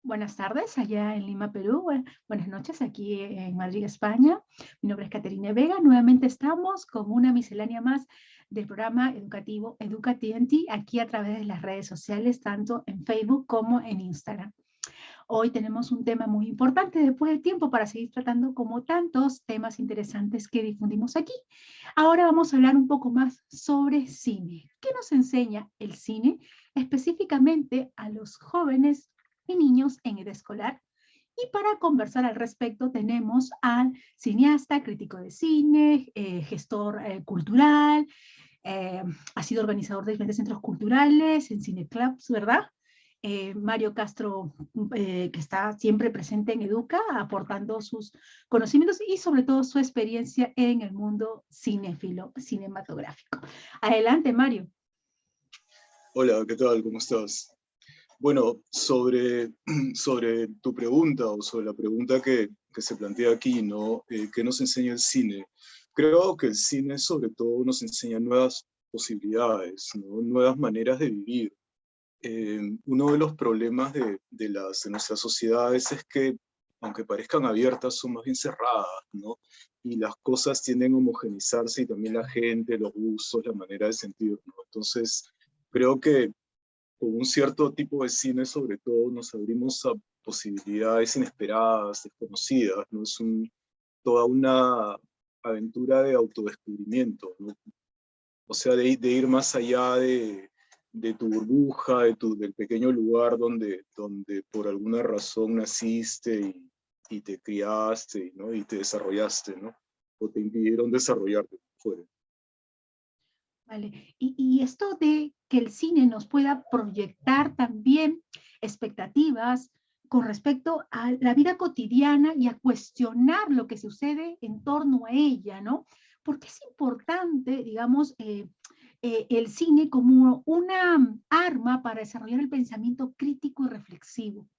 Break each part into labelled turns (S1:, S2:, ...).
S1: Buenas tardes, allá en Lima, Perú. Buenas noches, aquí en Madrid, España. Mi nombre es Caterina Vega. Nuevamente estamos con una miscelánea más del programa educativo Educatienti, aquí a través de las redes sociales, tanto en Facebook como en Instagram. Hoy tenemos un tema muy importante después de tiempo para seguir tratando como tantos temas interesantes que difundimos aquí. Ahora vamos a hablar un poco más sobre cine. ¿Qué nos enseña el cine específicamente a los jóvenes y niños en edad escolar? Y para conversar al respecto tenemos al cineasta, crítico de cine, gestor cultural, eh, ha sido organizador de diferentes centros culturales, en cineclubs, ¿verdad? Mario Castro, que está siempre presente en Educa, aportando sus conocimientos y sobre todo su experiencia en el mundo cinéfilo, cinematográfico. Adelante, Mario.
S2: Hola, ¿qué tal? ¿Cómo estás? Bueno, sobre tu pregunta o sobre la pregunta que se plantea aquí, ¿no? ¿Qué nos enseña el cine? Creo que el cine sobre todo nos enseña nuevas posibilidades, ¿no? Nuevas maneras de vivir. Uno de los problemas de nuestras sociedades es que, aunque parezcan abiertas, son más bien cerradas, ¿no? Y las cosas tienden a homogenizarse y también la gente, los gustos, la manera de sentir, ¿no? Entonces, creo que con un cierto tipo de cine, sobre todo, nos abrimos a posibilidades inesperadas, desconocidas, ¿no? Toda una aventura de autodescubrimiento, ¿no? O sea, de ir más allá de tu burbuja, del pequeño lugar donde por alguna razón naciste y te criaste, ¿no? Y te desarrollaste, ¿no? O te impidieron desarrollarte fuera.
S1: Vale. Y esto de que el cine nos pueda proyectar también expectativas con respecto a la vida cotidiana y a cuestionar lo que sucede en torno a ella, ¿no? Porque es importante, digamos, el cine como una arma para desarrollar el pensamiento crítico y reflexivo.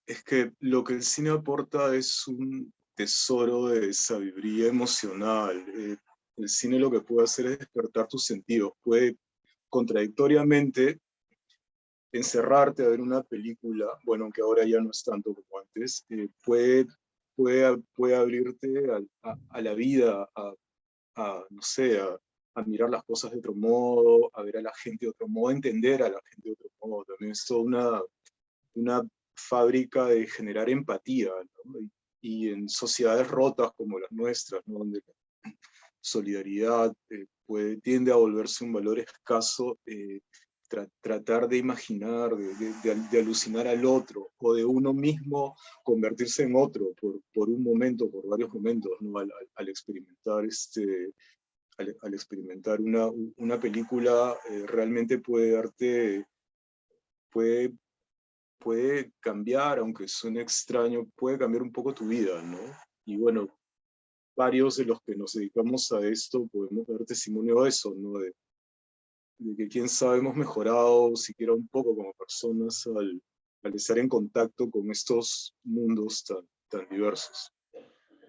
S2: Es que lo que el cine aporta es un tesoro de sabiduría emocional. El cine lo que puede hacer es despertar tus sentidos. Puede contradictoriamente encerrarte a ver una película, bueno, aunque ahora ya no es tanto como antes, puede abrirte a la vida, no sé, a mirar las cosas de otro modo, a ver a la gente de otro modo, a entender a la gente de otro modo. También es toda una fábrica de generar empatía, ¿no? Y en sociedades rotas como las nuestras, ¿no? Donde la solidaridad tiende a volverse un valor escaso, tratar de imaginar, de alucinar al otro, o de uno mismo convertirse en otro por un momento, por varios momentos, ¿no? Al experimentar al experimentar una película, realmente puede puede cambiar, aunque suene extraño, puede cambiar un poco tu vida, ¿no? Y bueno, varios de los que nos dedicamos a esto podemos dar testimonio de eso, ¿no? De que quién sabe hemos mejorado siquiera un poco como personas al estar en contacto con estos mundos tan diversos.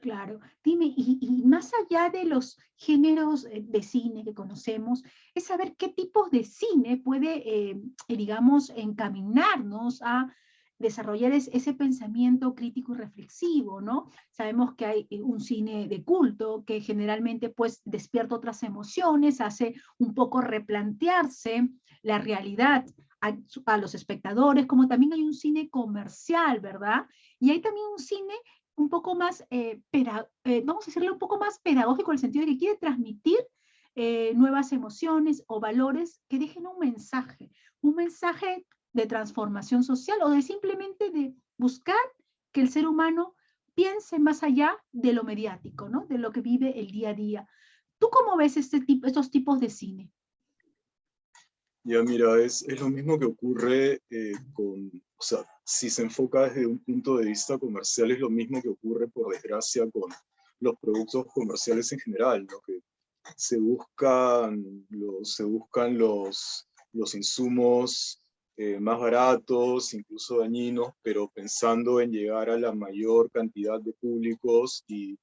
S1: Claro, dime, y más allá de los géneros de cine que conocemos, es saber qué tipos de cine puede, digamos, encaminarnos a desarrollar ese pensamiento crítico y reflexivo, ¿no? Sabemos que hay un cine de culto que generalmente pues despierta otras emociones, hace un poco replantearse la realidad a los espectadores, como también hay un cine comercial, ¿verdad? Y hay también un cine un poco más, vamos a decirle un poco más pedagógico en el sentido de que quiere transmitir nuevas emociones o valores que dejen un mensaje de transformación social o de simplemente de buscar que el ser humano piense más allá de lo mediático, ¿no? De lo que vive el día a día. ¿Tú cómo ves estos tipos de cine?
S2: Ya mira, es lo mismo que ocurre o sea, si se enfoca desde un punto de vista comercial, es lo mismo que ocurre, por desgracia, con los productos comerciales en general, ¿no? Que se buscan los insumos más baratos, incluso dañinos, pero pensando en llegar a la mayor cantidad de públicos y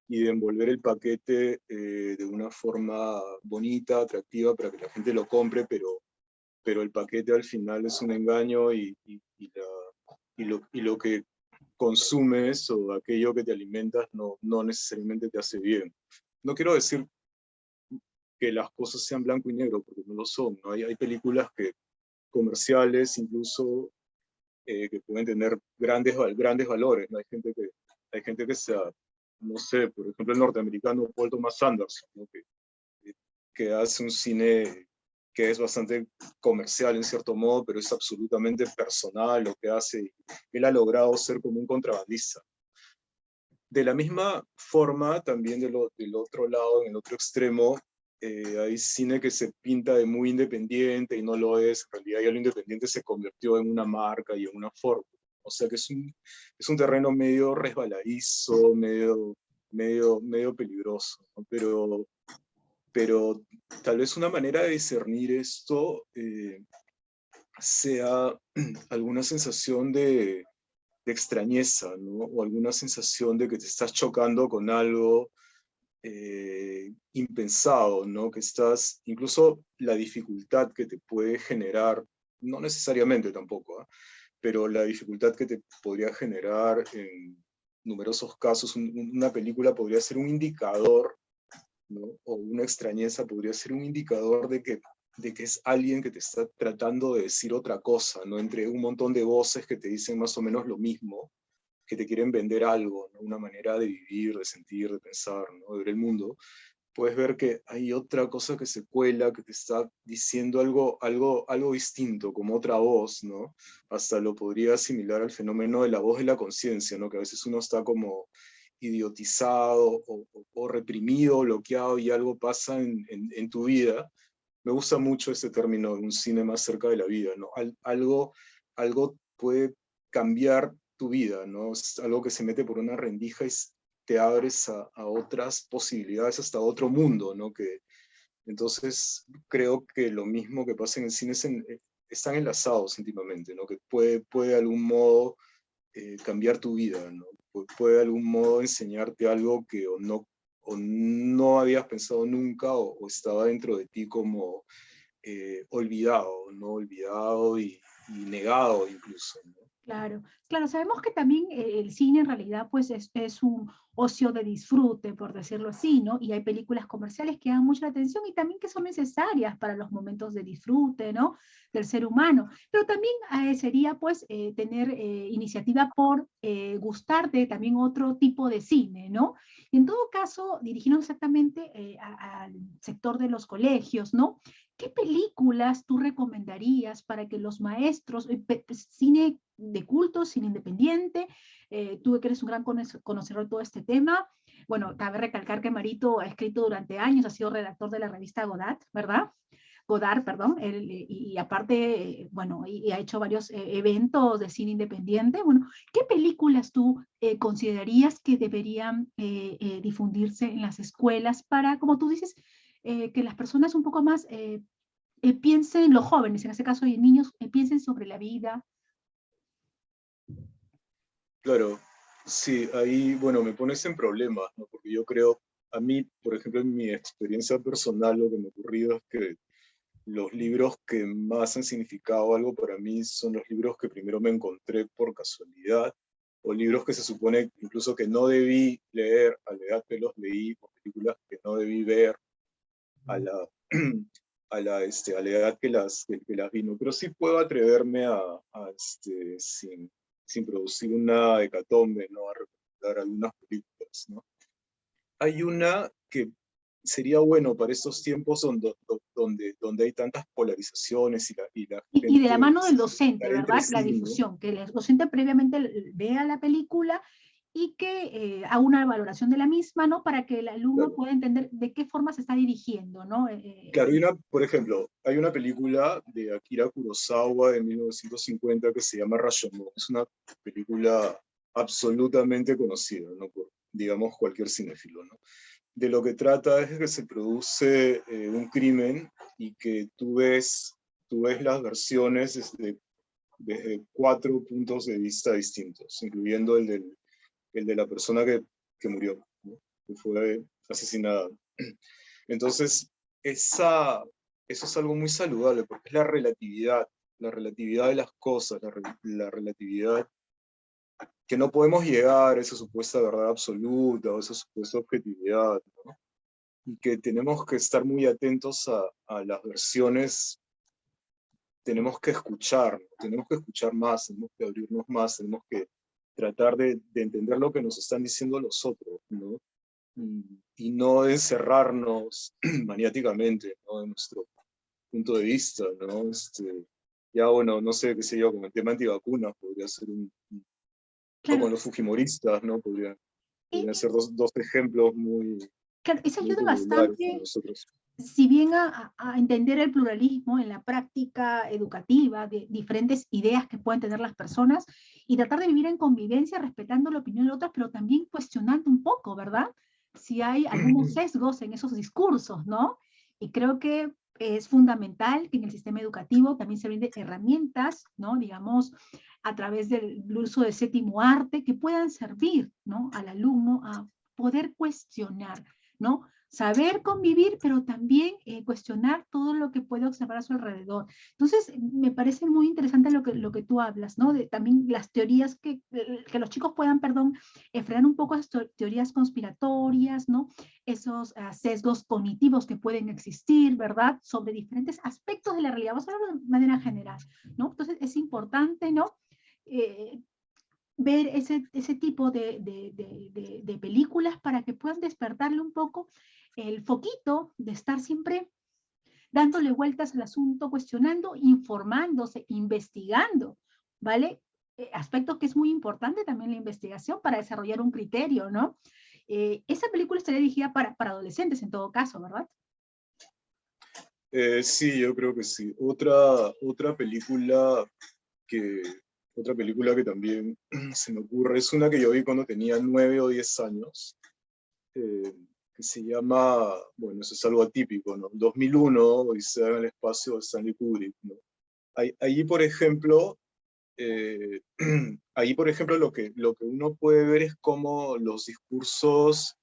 S2: de envolver el paquete de una forma bonita, atractiva, para que la gente lo compre, pero pero el paquete al final es un engaño y lo que consumes o aquello que te alimentas no necesariamente te hace bien. No quiero decir que las cosas sean blanco y negro, porque no lo son, ¿no? Hay películas comerciales incluso que pueden tener grandes valores, ¿no? Hay gente que no sé, por ejemplo el norteamericano Paul Thomas Anderson, ¿no? Que hace un cine que es bastante comercial en cierto modo, pero es absolutamente personal lo que hace. Él ha logrado ser como un contrabandista. De la misma forma, también del otro lado, en el otro extremo, hay cine que se pinta de muy independiente y no lo es. En realidad ya lo independiente se convirtió en una marca y en una forma. O sea que es un terreno medio resbaladizo, medio peligroso, ¿no? Pero tal vez una manera de discernir esto sea alguna sensación de extrañeza, ¿no? O alguna sensación de que te estás chocando con algo impensado, ¿no? Que incluso la dificultad que te puede generar, no necesariamente tampoco, ¿eh? Pero la dificultad que te podría generar en numerosos casos, una película podría ser un indicador, ¿no? O una extrañeza podría ser un indicador de que es alguien que te está tratando de decir otra cosa, ¿no? Entre un montón de voces que te dicen más o menos lo mismo, que te quieren vender algo, ¿no? Una manera de vivir, de sentir, de pensar, ¿no? De ver el mundo. Puedes ver que hay otra cosa que se cuela, que te está diciendo algo distinto, como otra voz, ¿no? Hasta lo podría asimilar al fenómeno de la voz de la conciencia, ¿no? Que a veces uno está como idiotizado o reprimido, bloqueado y algo pasa en tu vida. Me gusta mucho este término de un cine más cerca de la vida, ¿no? Algo puede cambiar tu vida, ¿no? Es algo que se mete por una rendija y te abres a otras posibilidades, hasta otro mundo, ¿no? Entonces creo que lo mismo que pasa en el cine están enlazados íntimamente, ¿no? Que puede de algún modo cambiar tu vida, ¿no? Puede de algún modo enseñarte algo que o no habías pensado nunca o estaba dentro de ti como olvidado, ¿no? Olvidado y negado incluso, ¿no?
S1: Claro, claro, sabemos que también el cine en realidad pues es un ocio de disfrute, por decirlo así, ¿no? Y hay películas comerciales que dan mucha atención y también que son necesarias para los momentos de disfrute, ¿no? Del ser humano. Pero también sería pues tener iniciativa por gustarte también otro tipo de cine, ¿no? Y en todo caso, dirigirnos exactamente al sector de los colegios, ¿no? ¿Qué películas tú recomendarías para que los maestros, cine de culto, cine independiente, tú que eres un gran conocedor de todo este tema? Bueno, cabe recalcar que Marito ha escrito durante años, ha sido redactor de la revista Godard, ¿verdad? Godard, perdón, y aparte, bueno, y ha hecho varios eventos de cine independiente. Bueno, ¿qué películas tú considerarías que deberían difundirse en las escuelas para, como tú dices, que las personas un poco más piensen, los jóvenes, en este caso y niños, piensen sobre la vida?
S2: Claro, sí, ahí, bueno, me pones en problemas, ¿no? Porque yo creo, a mí, por ejemplo, en mi experiencia personal, lo que me ha ocurrido es que los libros que más han significado algo para mí son los libros que primero me encontré por casualidad, o libros que se supone incluso que no debí leer a la edad que los leí, o películas que no debí ver a la, a la edad que las vi, ¿no? Pero sí puedo atreverme sin producir una hecatombe, ¿no? A recomendar algunas películas, ¿no? Hay una que sería bueno para estos tiempos donde hay tantas polarizaciones y la
S1: Y de la
S2: gente
S1: mano
S2: se
S1: del
S2: quiere
S1: docente,
S2: pelear entre
S1: ¿verdad? La
S2: sí, ¿no?
S1: difusión, que el docente previamente vea la película y que haga una valoración de la misma, ¿no? Para que el alumno
S2: Claro,
S1: pueda entender de qué forma se está dirigiendo, ¿no?
S2: claro, por ejemplo, hay una película de Akira Kurosawa de 1950 que se llama Rashomon. Es una película absolutamente conocida, ¿no? Por, digamos, cualquier cinéfilo, ¿no? De lo que trata es de que se produce un crimen y que tú ves las versiones desde 4 puntos de vista distintos, incluyendo el de la persona que murió, ¿no? Que fue asesinada. Entonces, esa, eso es algo muy saludable, porque es la relatividad de las cosas, la relatividad que no podemos llegar a esa supuesta verdad absoluta o esa supuesta objetividad, ¿no? Y que tenemos que estar muy atentos a las versiones, tenemos que escuchar más, tenemos que abrirnos más, tenemos que tratar de entender lo que nos están diciendo los otros, ¿no? Y no encerrarnos maniáticamente, ¿no? En nuestro punto de vista, ¿no? Ya bueno, no sé, qué sé yo, con el tema antivacunas podría ser o
S1: Claro,
S2: con los fujimoristas, ¿no?
S1: y,
S2: Podrían ser dos ejemplos muy,
S1: claro, eso
S2: muy
S1: ayuda
S2: populares para
S1: bastante,
S2: nosotros.
S1: si bien a entender el pluralismo en la práctica educativa de diferentes ideas que pueden tener las personas y tratar de vivir en convivencia respetando la opinión de otras, pero también cuestionando un poco, ¿verdad? Si hay algunos sesgos en esos discursos, ¿no? Y creo que es fundamental que en el sistema educativo también se brinden herramientas, ¿no? Digamos, a través del uso del séptimo arte, que puedan servir, ¿no? Al alumno a poder cuestionar, ¿no? Saber convivir, pero también cuestionar todo lo que puede observar a su alrededor. Entonces, me parece muy interesante lo que tú hablas, ¿no? De también las teorías que los chicos puedan, perdón, frenar un poco esas teorías conspiratorias, ¿no? Esos sesgos cognitivos que pueden existir, ¿verdad? Sobre diferentes aspectos de la realidad, vamos a hablar de manera general, ¿no? Entonces, es importante, ¿no? Eh, ver ese tipo de películas para que puedan despertarle un poco el foquito de estar siempre dándole vueltas al asunto, cuestionando, informándose, investigando, ¿vale? Aspecto que es muy importante también la investigación para desarrollar un criterio, ¿no? Esa película estaría dirigida para adolescentes en todo caso, ¿verdad?
S2: Sí, yo creo que sí. Que, otra película que también se me ocurre es una que yo vi cuando tenía 9 o 10 años, eh, que se llama, bueno, eso es algo atípico, ¿no? 2001, Odisea en el espacio de Stanley Kubrick, ¿no? Allí, por ejemplo, eh, allí, por ejemplo, lo que uno puede ver es cómo los discursos,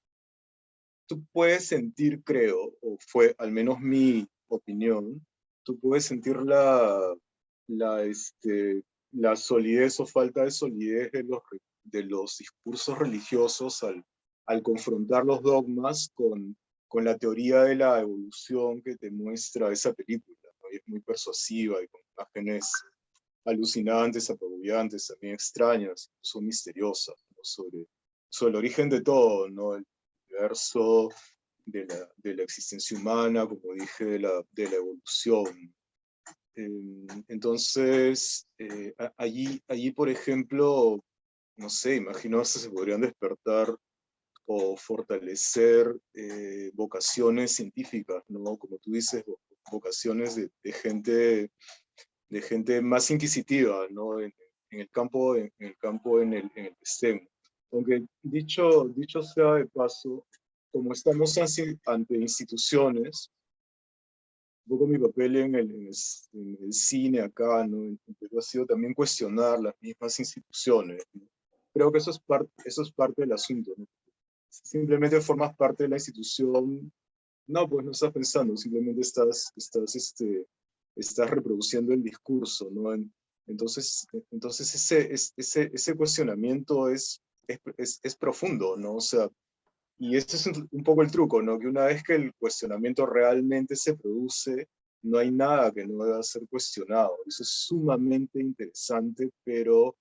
S2: tú puedes sentir, creo, o fue al menos mi opinión, tú puedes sentir la, este, la solidez o falta de solidez de los discursos religiosos al confrontar los dogmas con la teoría de la evolución que te muestra esa película, ¿no? Y es muy persuasiva y con imágenes alucinantes, apabullantes, también extrañas, son misteriosas, ¿no? Sobre el origen de todo, ¿no? El universo, de la existencia humana, como dije, de la evolución. Entonces, allí, por ejemplo, no sé, imagino que se podrían despertar o fortalecer vocaciones científicas, ¿no? Como tú dices, vocaciones de gente más inquisitiva, ¿no? En el campo, en el que estén. Aunque dicho sea de paso, como estamos ante instituciones, un poco mi papel en el cine acá, ¿no? En Perú ha sido también cuestionar las mismas instituciones, ¿no? Creo que eso es parte del asunto, ¿no? Si simplemente formas parte de la institución, no, pues no estás pensando, simplemente estás reproduciendo el discurso, ¿no? Entonces ese cuestionamiento es profundo, ¿no? O sea, y ese es un poco el truco, ¿no? Que una vez que el cuestionamiento realmente se produce, no hay nada que no deba ser cuestionado. Eso es sumamente interesante, pero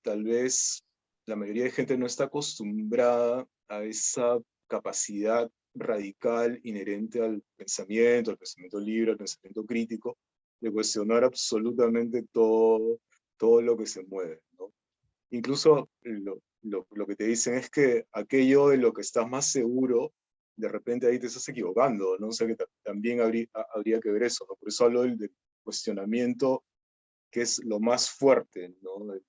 S2: tal vez la mayoría de gente no está acostumbrada a esa capacidad radical inherente al pensamiento libre, al pensamiento crítico, de cuestionar absolutamente todo lo que se mueve, ¿no? Incluso lo que te dicen es que aquello de lo que estás más seguro, de repente ahí te estás equivocando, ¿no? O sea que también habría que ver eso, ¿no? Por eso hablo del cuestionamiento, que es lo más fuerte, ¿no? O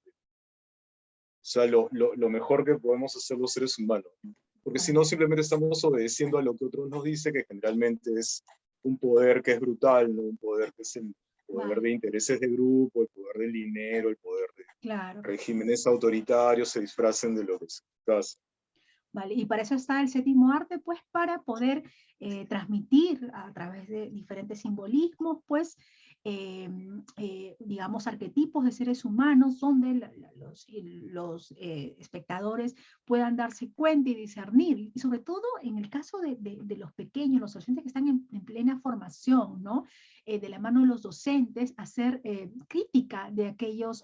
S2: sea, lo mejor que podemos hacer los seres humanos. Porque si no, simplemente estamos obedeciendo a lo que otros nos dicen, que generalmente es un poder que es brutal, ¿no? Un poder que es el poder
S1: Vale,
S2: de intereses de grupo, el poder del dinero, el poder de
S1: claro.
S2: regímenes autoritarios se disfracen de lo que se trata.
S1: ¿vale? Y para eso está el séptimo arte, pues para poder transmitir a través de diferentes simbolismos, pues, digamos, arquetipos de seres humanos, donde los espectadores puedan darse cuenta y discernir, y sobre todo en el caso de los pequeños, los docentes que están en plena formación, ¿no? De la mano de los docentes, hacer crítica de aquellas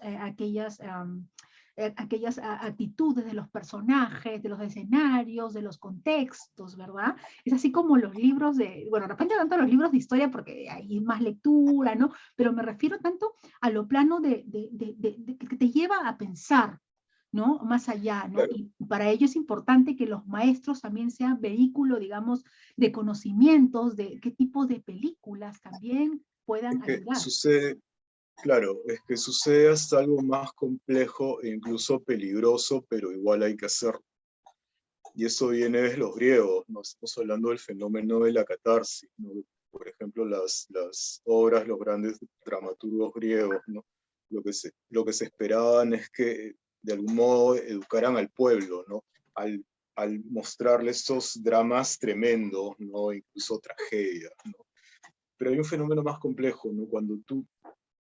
S1: actitudes de los personajes, de los escenarios, de los contextos, ¿verdad? Es así como los libros de, bueno, de repente no tanto los libros de historia porque hay más lectura, ¿no? Pero me refiero tanto a lo plano de que te lleva a pensar, ¿no? Más allá, ¿no?
S2: Claro,
S1: Y para ello es importante que los maestros también sean vehículo, digamos, de conocimientos, de qué tipo de películas también
S2: es
S1: puedan
S2: que
S1: ayudar.
S2: sucede, claro, es que sucede hasta algo más complejo e incluso peligroso, pero igual hay que hacerlo. Y eso viene de los griegos, no estamos hablando del fenómeno de la catarsis, ¿no? Por ejemplo, las obras, los grandes dramaturgos griegos, ¿no? Lo que se esperaban es que de algún modo educaran al pueblo, ¿no? Al mostrarle estos dramas tremendos, ¿no? Incluso tragedias, ¿no? Pero hay un fenómeno más complejo, ¿no? Cuando tú,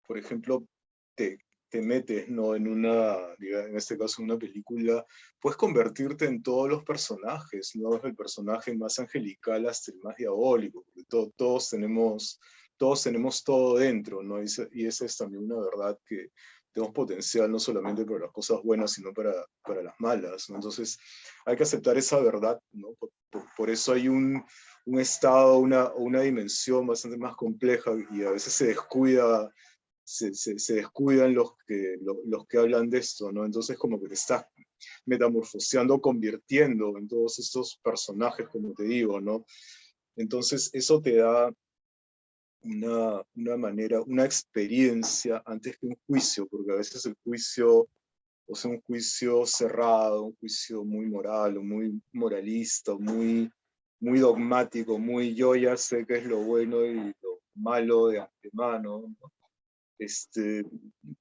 S2: por ejemplo, te, te metes, ¿no? En este caso, en una película, puedes convertirte en todos los personajes, ¿no? Desde el personaje más angelical hasta el más diabólico, porque todos tenemos todo dentro, ¿no? Y esa es también una verdad que tenemos potencial no solamente para las cosas buenas, sino para las malas, ¿no? Entonces, hay que aceptar esa verdad, ¿no? Por eso hay un estado, una dimensión bastante más compleja y a veces se descuidan los que hablan de esto, ¿no? Entonces como que te estás metamorfoseando, convirtiendo en todos estos personajes, como te digo, ¿no? Entonces eso te da una manera, una experiencia antes que un juicio, porque a veces el juicio, o sea, un juicio cerrado, un juicio muy moral o muy moralista, muy dogmático, muy yo ya sé qué es lo bueno y lo malo de antemano, ¿no?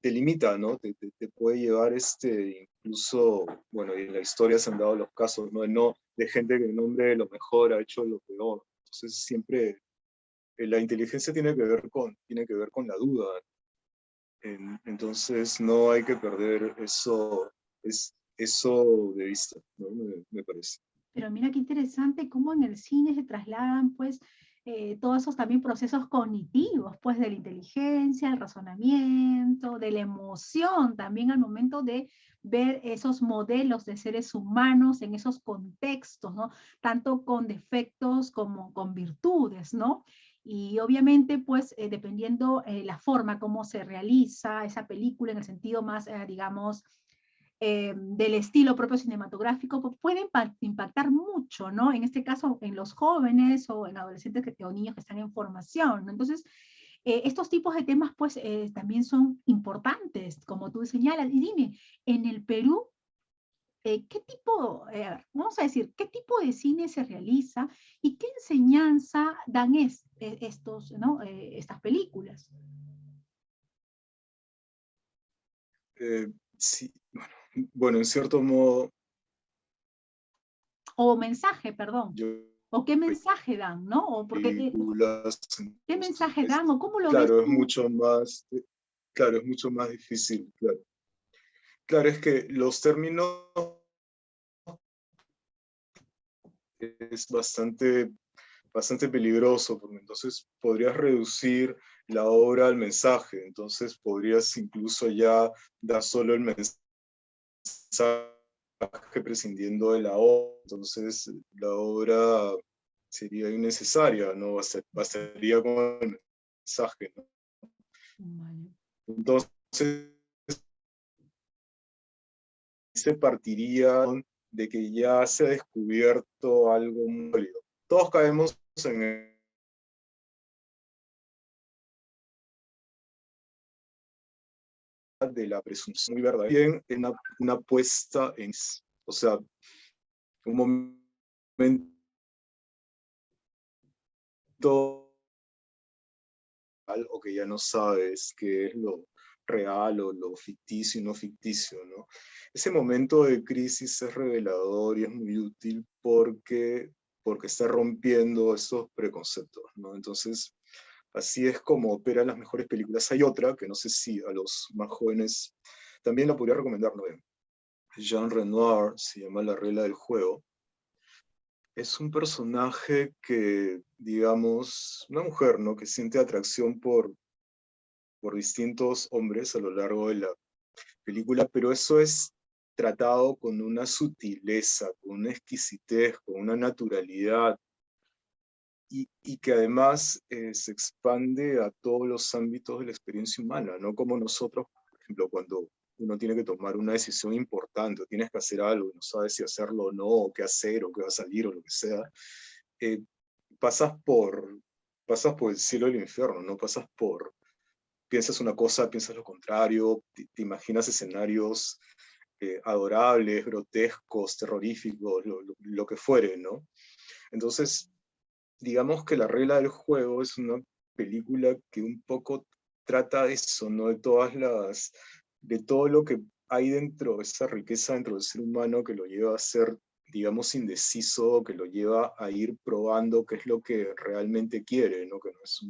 S2: Te limita, ¿no? Te puede llevar incluso, bueno, y en la historia se han dado los casos, ¿no? De gente que en nombre de lo mejor ha hecho lo peor. Entonces siempre la inteligencia tiene que ver con la duda. Entonces no hay que perder eso de vista, ¿no? Me parece.
S1: Pero mira qué interesante cómo en el cine se trasladan, pues, todos esos también procesos cognitivos, pues, de la inteligencia, el razonamiento, de la emoción, también al momento de ver esos modelos de seres humanos en esos contextos, ¿no? Tanto con defectos como con virtudes, ¿no? Y obviamente, pues, dependiendo la forma como se realiza esa película en el sentido más, digamos, del estilo propio cinematográfico, pues puede impactar mucho, ¿no? En este caso, en los jóvenes o en adolescentes o niños que están en formación, ¿no? Entonces, estos tipos de temas, pues, también son importantes, como tú señalas. Y dime, en el Perú, ¿qué tipo, vamos a decir, qué tipo de cine se realiza y qué enseñanza dan estos, ¿no? Estas películas?
S2: Sí, bueno, en cierto modo,
S1: O mensaje, perdón.
S2: yo
S1: ¿O qué mensaje dan, no? O porque,
S2: películas,
S1: ¿qué
S2: entonces,
S1: mensaje dan o cómo lo ves
S2: claro,
S1: tú?
S2: es mucho más difícil, claro. Claro, es que los términos es bastante peligroso, porque entonces podrías reducir la obra al mensaje, entonces podrías incluso ya dar solo el mensaje prescindiendo de la obra, entonces la obra sería innecesaria, ¿no? Bastaría con el mensaje, ¿no?
S1: Vale.
S2: Entonces se partiría de que ya se ha descubierto algo muy válido. Todos caemos en de la presunción muy verdadera. Bien, en una puesta en, o sea, un momento o que ya no sabes qué es real o lo ficticio y no ficticio, ¿no? Ese momento de crisis es revelador y es muy útil porque está rompiendo esos preconceptos, ¿no? Entonces, así es como operan las mejores películas. Hay otra, que no sé si a los más jóvenes también la podría recomendar, ¿no? Jean Renoir, se llama La regla del juego. Es un personaje que, digamos, una mujer, ¿no? Que siente atracción por distintos hombres a lo largo de la película, pero eso es tratado con una sutileza, con una exquisitez, con una naturalidad, y que además se expande a todos los ámbitos de la experiencia humana, no como nosotros, por ejemplo, cuando uno tiene que tomar una decisión importante, o tienes que hacer algo y no sabes si hacerlo o no, o qué hacer, o qué va a salir, o lo que sea, eh, pasas por, pasas por el cielo y el infierno, no pasas por, piensas una cosa, piensas lo contrario, te imaginas escenarios adorables, grotescos, terroríficos, lo que fuere, ¿no? Entonces, digamos que La regla del juego es una película que un poco trata de eso, ¿no? De todo lo que hay dentro, esa riqueza dentro del ser humano que lo lleva a ser, digamos, indeciso, que lo lleva a ir probando qué es lo que realmente quiere, ¿no? Que no es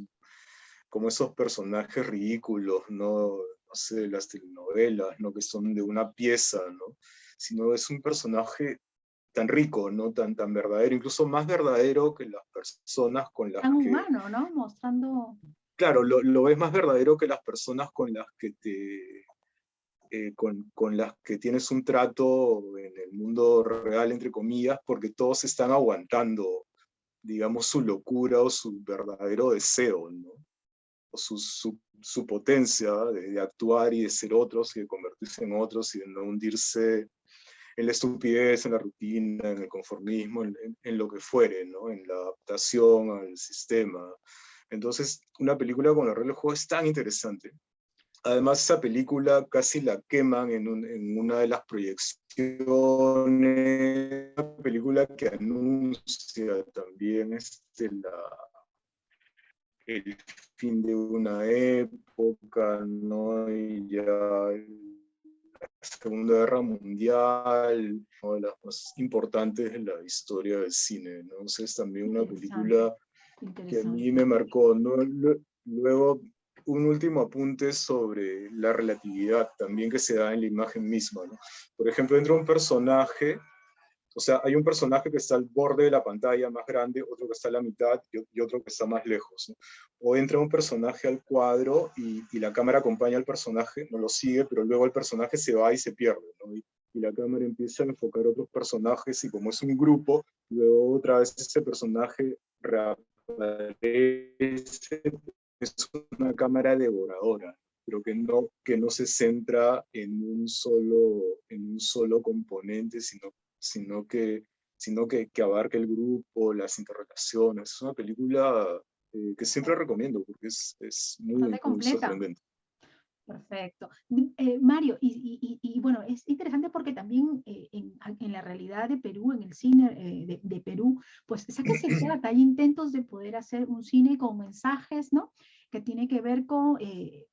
S2: como esos personajes ridículos, ¿no? No sé, de las telenovelas, ¿no? Que son de una pieza, ¿no? Sino es un personaje tan rico, ¿no? Tan verdadero, incluso más verdadero que las personas con las
S1: Tan
S2: que,
S1: humano, ¿no? Mostrando...
S2: claro, lo ves más verdadero que las personas con las que con las que tienes un trato en el mundo real, entre comillas, porque todos están aguantando, digamos, su locura o su verdadero deseo, ¿no? O su potencia de actuar y de ser otros y de convertirse en otros y de no hundirse en la estupidez, en la rutina, en el conformismo, en lo que fuere, ¿no? En la adaptación al sistema. Entonces, una película con el reloj es tan interesante. Además, esa película casi la queman en una de las proyecciones, una película que anuncia también el fin de una época, ¿no? Y ya la Segunda Guerra Mundial, una de las más importantes de la historia del cine, ¿no? Entonces también una
S1: Interesante,
S2: película que a mí
S1: interesante.
S2: me marcó, ¿no? Luego, un último apunte sobre la relatividad también que se da en la imagen misma, ¿no? Por ejemplo, entra un personaje, o sea, hay un personaje que está al borde de la pantalla más grande, otro que está a la mitad y otro que está más lejos, ¿no? O entra un personaje al cuadro y la cámara acompaña al personaje, no lo sigue, pero luego el personaje se va y se pierde, ¿no? Y la cámara empieza a enfocar otros personajes y como es un grupo, luego otra vez ese personaje reaparece, es una cámara devoradora, pero que no se centra en un solo componente, sino que abarca el grupo, las interrelaciones. Es una película que siempre recomiendo porque es muy,
S1: Bastante
S2: muy
S1: completa.
S2: sorprendente.
S1: Perfecto. Mario, y bueno, es interesante porque también en la realidad de Perú, en el cine de Perú, pues saca se trata, hay intentos de poder hacer un cine con mensajes, ¿no? Que tiene que ver con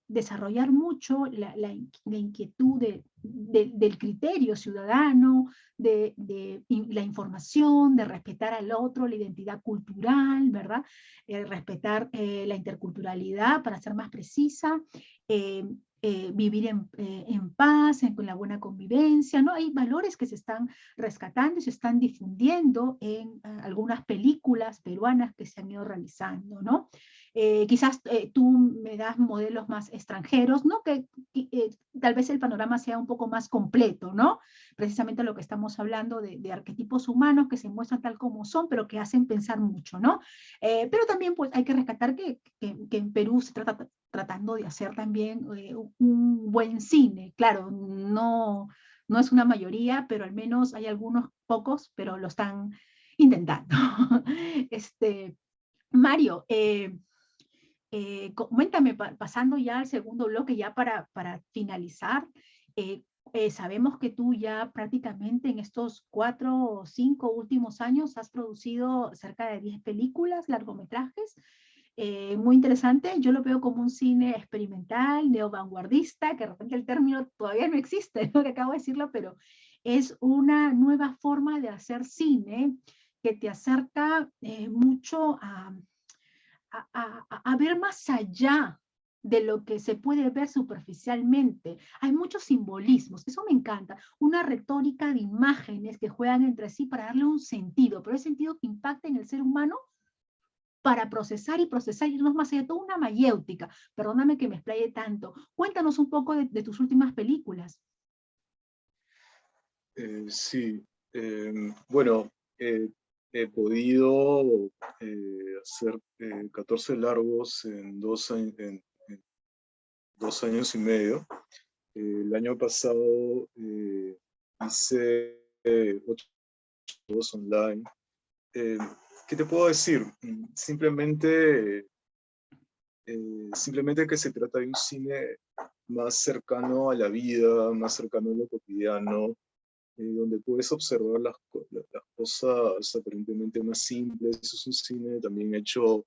S1: desarrollar mucho la inquietud del criterio ciudadano, la información, de respetar al otro, la identidad cultural, ¿verdad? Respetar la interculturalidad, para ser más precisa, eh, vivir en paz, con la buena convivencia, ¿no? Hay valores que se están rescatando y se están difundiendo en algunas películas peruanas que se han ido realizando, ¿no? Quizás tú me das modelos más extranjeros, ¿no? Que tal vez el panorama sea un poco más completo, ¿no? Precisamente lo que estamos hablando de arquetipos humanos que se muestran tal como son, pero que hacen pensar mucho, ¿no? Pero también pues hay que rescatar que en Perú se trata tratando de hacer también un buen cine. Claro, no es una mayoría, pero al menos hay algunos pocos, pero lo están intentando. Mario, coméntame, pasando ya al segundo bloque, ya para finalizar, sabemos que tú ya prácticamente en estos 4 o 5 últimos años has producido cerca de 10 películas, largometrajes. muy interesante. Yo lo veo como un cine experimental, neovanguardista, que de repente el término todavía no existe, ¿no? Que acabo de decirlo, pero es una nueva forma de hacer cine que te acerca mucho a ver más allá de lo que se puede ver superficialmente. Hay muchos simbolismos, eso me encanta, una retórica de imágenes que juegan entre sí para darle un sentido, pero el sentido que impacta en el ser humano para procesar y irnos más allá, toda una mayéutica. Perdóname que me explaye tanto. Cuéntanos un poco de tus últimas películas.
S2: Sí, bueno, he podido hacer 14 largos en 2 años, en 2 años y medio. El año pasado hice 8 online. Eh, ¿Qué te puedo decir? Simplemente que se trata de un cine más cercano a la vida, más cercano a lo cotidiano, donde puedes observar las cosas aparentemente más simples. Es un cine también hecho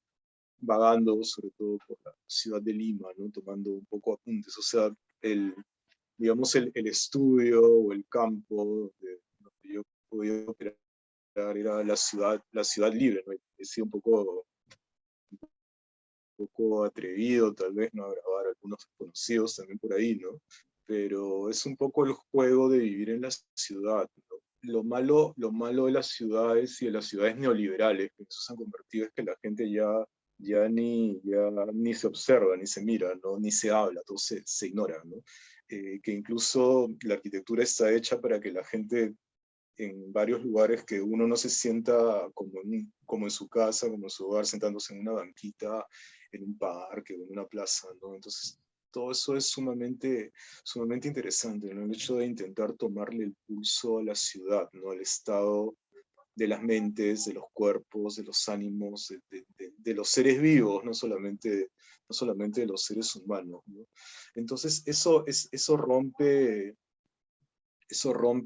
S2: vagando, sobre todo por la ciudad de Lima, ¿no? Tomando un poco apuntes. O sea, digamos, el estudio o el campo donde yo podía operar era la ciudad libre, ¿no? He sido un poco atrevido, tal vez, ¿no? A grabar algunos conocidos también por ahí, ¿no? Pero es un poco el juego de vivir en la ciudad, ¿no? Lo malo de las ciudades y de las ciudades neoliberales, que eso se han convertido, es que la gente ya ni se observa, ni se mira, ¿no? Ni se habla, todo se ignora, ¿no? Que incluso la arquitectura está hecha para que la gente en varios lugares, que uno no se sienta como en su casa, como en su hogar, sentándose en una banquita, en un parque o en una plaza, ¿no? Entonces, todo eso es sumamente interesante, ¿no? El hecho de intentar tomarle el pulso a la ciudad, ¿no? Al estado de las mentes, de los cuerpos, de los ánimos, de los seres vivos, no solamente de los seres humanos, ¿no? Entonces, eso rompe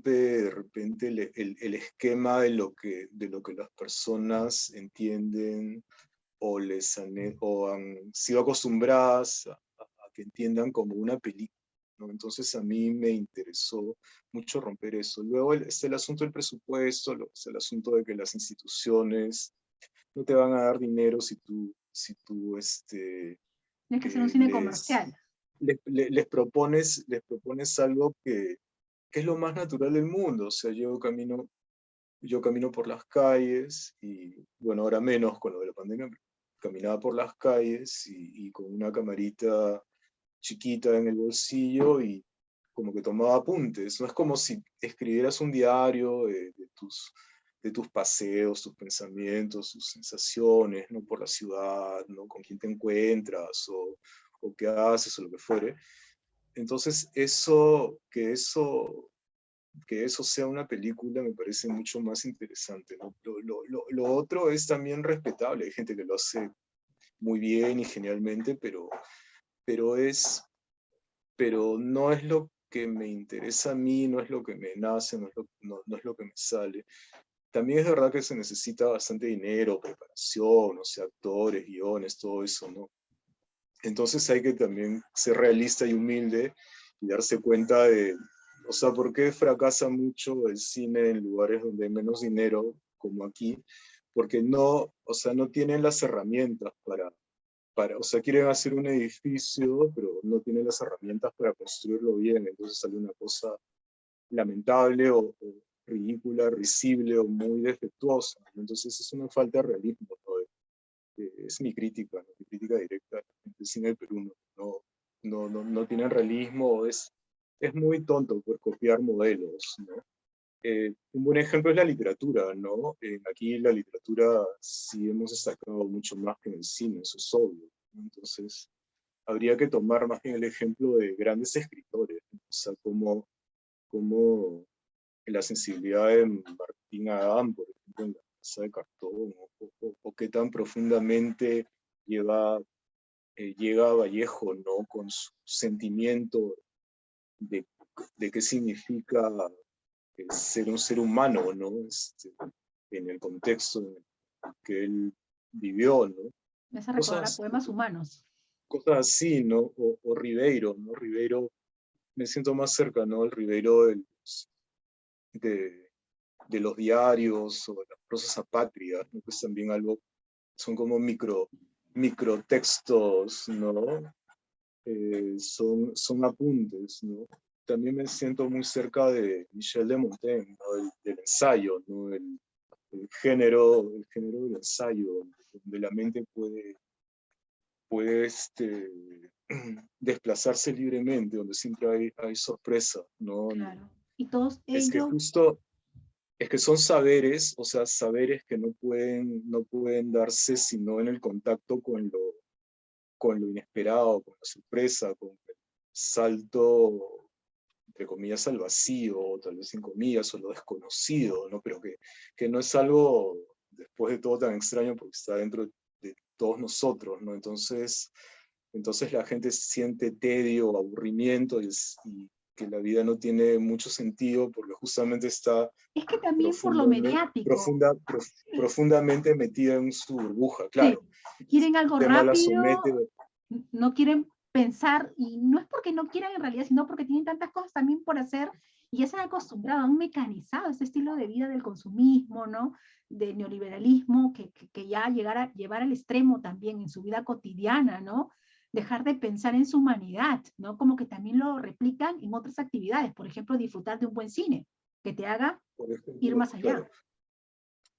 S2: de repente el esquema de lo que las personas entienden o han sido acostumbradas a que entiendan como una película, ¿no? Entonces a mí me interesó mucho romper eso. Luego está el asunto del presupuesto, está el asunto de que las instituciones no te van a dar dinero si tú
S1: Tienes que hacer un
S2: eh,
S1: cine
S2: les,
S1: comercial.
S2: les propones algo que es lo más natural del mundo. O sea, yo camino por las calles y, bueno, ahora menos con lo de la pandemia, pero caminaba por las calles y con una camarita chiquita en el bolsillo y como que tomaba apuntes. No es como si escribieras un diario de tus paseos, tus pensamientos, tus sensaciones, ¿no? Por la ciudad, ¿no? Con quién te encuentras o qué haces o lo que fuere. Entonces, que eso sea una película me parece mucho más interesante, ¿no? Lo otro es también respetable, hay gente que lo hace muy bien y genialmente, pero no es lo que me interesa a mí, no es lo que me nace, no es lo que me sale. También es verdad que se necesita bastante dinero, preparación, o sea, actores, guiones, todo eso, ¿no? Entonces hay que también ser realista y humilde y darse cuenta o sea, ¿por qué fracasa mucho el cine en lugares donde hay menos dinero, como aquí? Porque no, o sea, no tienen las herramientas o sea, quieren hacer un edificio, pero no tienen las herramientas para construirlo bien, entonces sale una cosa lamentable o ridícula, risible o muy defectuosa, ¿no? Entonces es una falta de realismo, ¿no? Es mi crítica, ¿no? Mi crítica directa del cine del Perú. No tienen realismo, es muy tonto por copiar modelos, ¿no? Un buen ejemplo es la literatura, ¿no? Aquí la literatura sí hemos destacado mucho más que en el cine, eso es obvio, ¿no? Entonces, habría que tomar más bien el ejemplo de grandes escritores, ¿no? O sea, como la sensibilidad de Martín Adán, por ejemplo, en La Casa de Cartón, o qué tan profundamente lleva, llega a Vallejo, ¿no? Con su sentimiento de, de qué significa ser un ser humano, ¿no? En el contexto en el que él vivió, ¿no?
S1: Me hace recordar a
S2: cosas,
S1: poemas humanos.
S2: cosas así, ¿no? O Ribeiro, ¿no? Ribeiro, me siento más cerca, ¿no? El Ribeiro de, de los diarios o de las prosas apátridas, ¿no? Que es también algo, son como microtextos, ¿no? Son apuntes, ¿no? También me siento muy cerca de Michel de Montaigne, ¿no? Del ensayo, ¿no? El género del ensayo, donde la mente puede desplazarse libremente, donde siempre hay sorpresa, ¿no?
S1: Claro. Y todos
S2: Es que
S1: ellos,
S2: justo, es que son saberes, o sea, saberes que no pueden darse sino en el contacto con lo inesperado, con la sorpresa, con el salto, entre comillas, al vacío, o tal vez sin comillas, o lo desconocido, ¿no? Pero que no es algo, después de todo, tan extraño porque está dentro de todos nosotros, ¿no? Entonces la gente siente tedio, aburrimiento y que la vida no tiene mucho sentido porque justamente está
S1: es que también por lo
S2: profundamente,
S1: mediático,
S2: profundamente metida en su burbuja,
S1: sí,
S2: claro.
S1: quieren algo
S2: El tema la somete.
S1: rápido, no quieren pensar, y no es porque no quieran en realidad, sino porque tienen tantas cosas también por hacer y ya se han acostumbrado a un mecanizado, este estilo de vida del consumismo, ¿no? Del neoliberalismo, que ya llevar al extremo también en su vida cotidiana, ¿no? Dejar de pensar en su humanidad, ¿no? Como que también lo replican en otras actividades, por ejemplo, disfrutar de un buen cine, que te haga
S2: Por
S1: ir
S2: ejemplo,
S1: más
S2: claro,
S1: allá.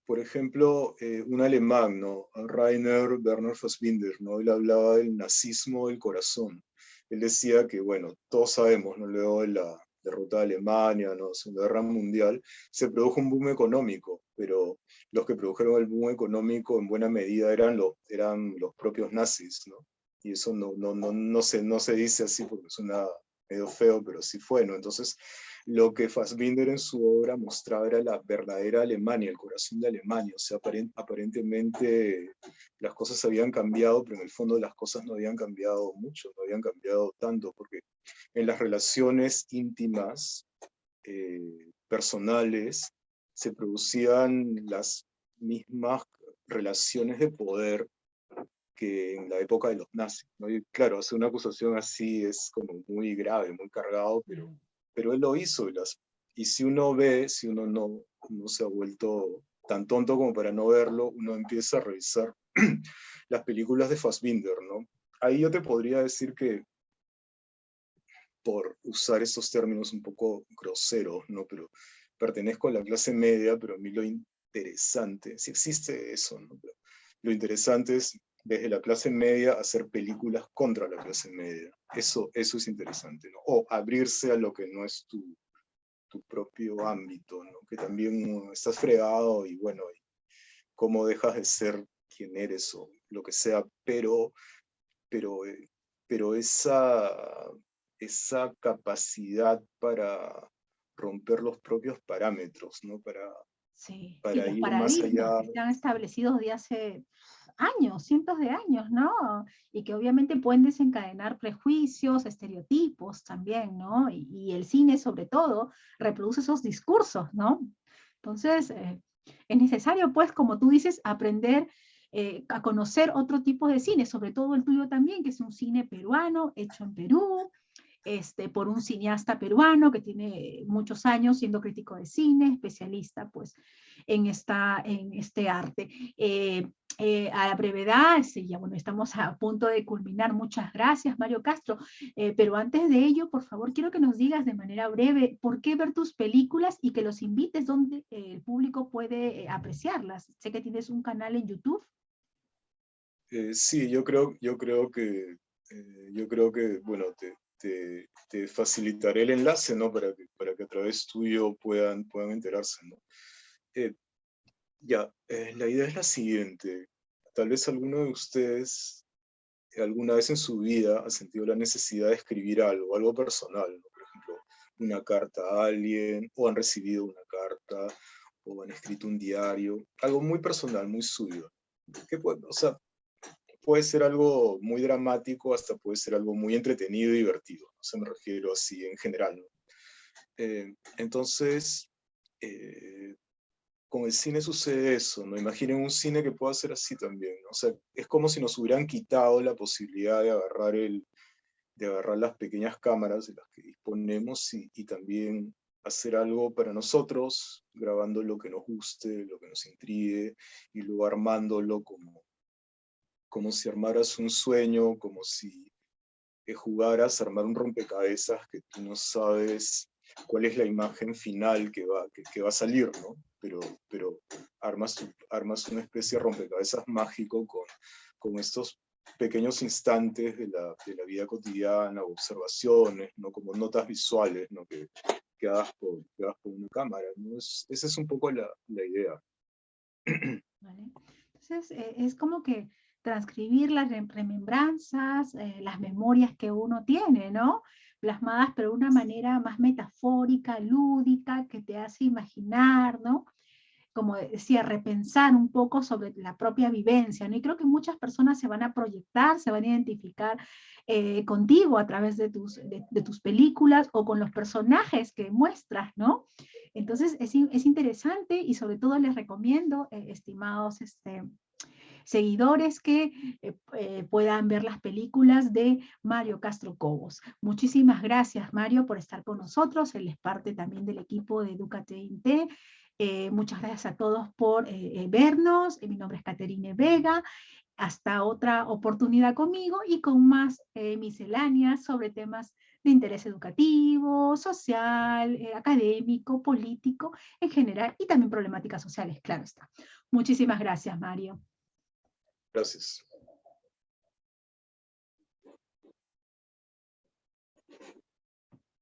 S2: por ejemplo, un alemán, ¿no? Rainer Werner Fassbinder, ¿no? Él hablaba del nazismo del corazón. Él decía que, bueno, todos sabemos, ¿no? Luego de la derrota de Alemania, ¿no? Segunda Guerra Mundial, se produjo un boom económico, pero los que produjeron el boom económico en buena medida eran los propios nazis, ¿no? Y eso no se dice así porque suena medio feo, pero sí fue, ¿no? Entonces, lo que Fassbinder en su obra mostraba era la verdadera Alemania, el corazón de Alemania. O sea, aparentemente las cosas habían cambiado, pero en el fondo las cosas no habían cambiado mucho, no habían cambiado tanto, porque en las relaciones íntimas, personales, se producían las mismas relaciones de poder que en la época de los nazis, ¿no? Y claro, hacer una acusación así es como muy grave, muy cargado, pero él lo hizo. Y si uno no se ha vuelto tan tonto como para no verlo, uno empieza a revisar las películas de Fassbinder, ¿no? Ahí yo te podría decir que, por usar estos términos un poco groseros, ¿no? Pero pertenezco a la clase media, pero a mí lo interesante, si existe eso, ¿no? Pero lo interesante es, desde la clase media, hacer películas contra la clase media. Eso es interesante, ¿no? O abrirse a lo que no es tu propio ámbito, ¿no? Que también estás fregado y bueno, y cómo dejas de ser quien eres o lo que sea, pero, pero esa capacidad para romper los propios parámetros, ¿no? Para,
S1: Sí, y
S2: para
S1: los
S2: ir más
S1: paradigmas
S2: allá.
S1: que están establecidos de hace años, cientos de años, ¿no? Y que obviamente pueden desencadenar prejuicios, estereotipos también, ¿no? Y el cine, sobre todo, reproduce esos discursos, ¿no? Entonces, es necesario, pues, como tú dices, aprender a conocer otro tipo de cine, sobre todo el tuyo también, que es un cine peruano, hecho en Perú, por un cineasta peruano que tiene muchos años siendo crítico de cine, especialista pues en este arte. A la brevedad, sí, ya bueno, estamos a punto de culminar. Muchas gracias, Mario Castro. Pero antes de ello, por favor, quiero que nos digas de manera breve por qué ver tus películas y que los invites donde el público puede apreciarlas. Sé que tienes un canal en YouTube.
S2: Sí, yo creo que, bueno, te facilitaré el enlace, ¿no? Para que a través tuyo puedan enterarse, ¿no? Eh, la idea es la siguiente. Tal vez alguno de ustedes alguna vez en su vida ha sentido la necesidad de escribir algo personal, ¿no? Por ejemplo, una carta a alguien, o han recibido una carta, o han escrito un diario, algo muy personal, muy suyo. O sea, puede ser algo muy dramático, hasta puede ser algo muy entretenido y divertido. No se me refiero así en general, ¿no? Entonces, eh, con el cine sucede eso, ¿no? Imaginen un cine que pueda ser así también, ¿no? O sea, es como si nos hubieran quitado la posibilidad de agarrar las pequeñas cámaras de las que disponemos y también hacer algo para nosotros, grabando lo que nos guste, lo que nos intrigue, y luego armándolo como si armaras un sueño, como si jugaras a armar un rompecabezas que tú no sabes cuál es la imagen final que va a salir, ¿no? Pero armas una especie de rompecabezas mágico con estos pequeños instantes de la vida cotidiana, observaciones, ¿no? Como notas visuales, ¿no? Que hagas por una cámara, ¿no? Esa es un poco la idea.
S1: ¿Vale? Entonces, es como que transcribir las remembranzas, las memorias que uno tiene, ¿no? Plasmadas, pero de una manera más metafórica, lúdica, que te hace imaginar, ¿no? Como decía, repensar un poco sobre la propia vivencia, ¿no? Y creo que muchas personas se van a proyectar, se van a identificar contigo a través de tus películas o con los personajes que muestras, ¿no? Entonces es interesante y sobre todo les recomiendo, estimados seguidores, que puedan ver las películas de Mario Castro Cobos. Muchísimas gracias, Mario, por estar con nosotros. Él es parte también del equipo de Educate INTE. Muchas gracias a todos por vernos. Mi nombre es Caterine Vega. Hasta otra oportunidad conmigo y con más misceláneas sobre temas de interés educativo, social, académico, político en general y también problemáticas sociales, claro está. Muchísimas gracias, Mario.
S2: Gracias.